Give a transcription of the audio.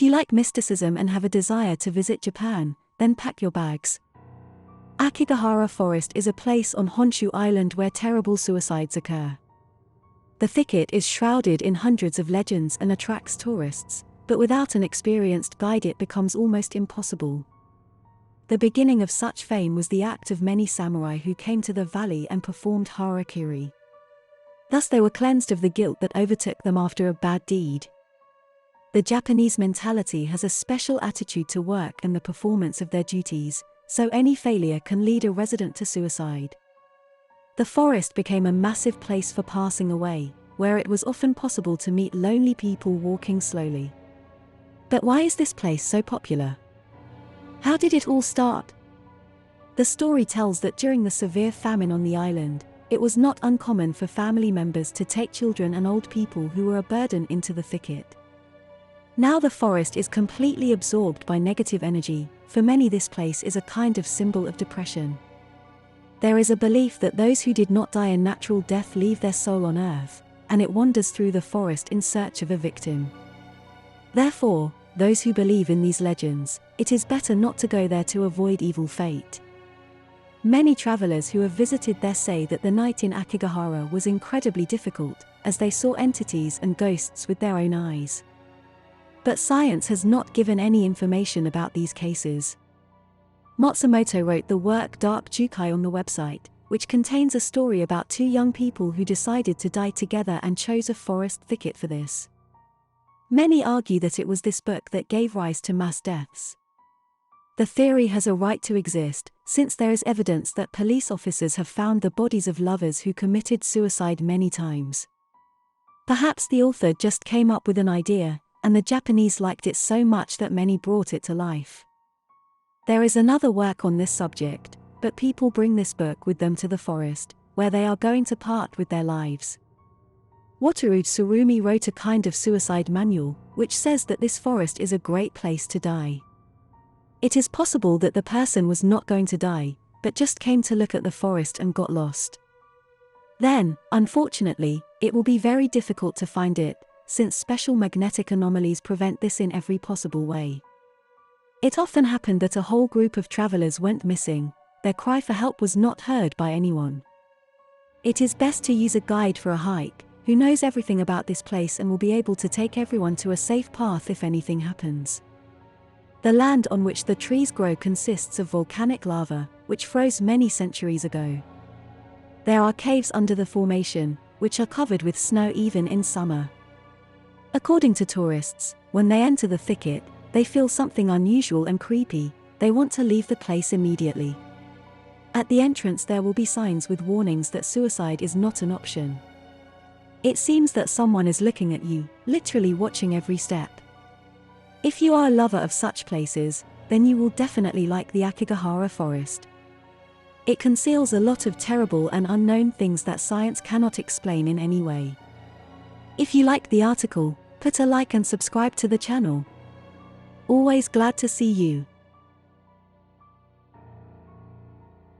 you like mysticism and have a desire to visit Japan, then pack your bags. Aokigahara Forest is a place on Honshu Island where terrible suicides occur. The thicket is shrouded in hundreds of legends and attracts tourists, but without an experienced guide it becomes almost impossible. The beginning of such fame was the act of many samurai who came to the valley and performed harakiri. Thus they were cleansed of the guilt that overtook them after a bad deed. The Japanese mentality has a special attitude to work and the performance of their duties, so any failure can lead a resident to suicide. The forest became a massive place for passing away, where it was often possible to meet lonely people walking slowly. But why is this place so popular? How did it all start? The story tells that during the severe famine on the island, it was not uncommon for family members to take children and old people who were a burden into the thicket. Now the forest is completely absorbed by negative energy. For many this place is a kind of symbol of depression. There is a belief that those who did not die a natural death leave their soul on earth, and it wanders through the forest in search of a victim. Therefore, those who believe in these legends, it is better not to go there to avoid evil fate. Many travelers who have visited there say that the night in Aokigahara was incredibly difficult, as they saw entities and ghosts with their own eyes. But science has not given any information about these cases. Matsumoto wrote the work Dark Jukai on the website, which contains a story about two young people who decided to die together and chose a forest thicket for this. Many argue that it was this book that gave rise to mass deaths. The theory has a right to exist, since there is evidence that police officers have found the bodies of lovers who committed suicide many times. Perhaps the author just came up with an idea, and the Japanese liked it so much that many brought it to life. There is another work on this subject, but people bring this book with them to the forest, where they are going to part with their lives. Wataru Tsurumi wrote a kind of suicide manual, which says that this forest is a great place to die. It is possible that the person was not going to die, but just came to look at the forest and got lost. Then, unfortunately, it will be very difficult to find it, since special magnetic anomalies prevent this in every possible way. It often happened that a whole group of travelers went missing. Their cry for help was not heard by anyone. It is best to use a guide for a hike, who knows everything about this place and will be able to take everyone to a safe path if anything happens. The land on which the trees grow consists of volcanic lava, which froze many centuries ago. There are caves under the formation, which are covered with snow even in summer. According to tourists, when they enter the thicket, they feel something unusual and creepy. They want to leave the place immediately. At the entrance there will be signs with warnings that suicide is not an option. It seems that someone is looking at you, literally watching every step. If you are a lover of such places, then you will definitely like the Aokigahara Forest. It conceals a lot of terrible and unknown things that science cannot explain in any way. If you like the article, put a like and subscribe to the channel. Always glad to see you.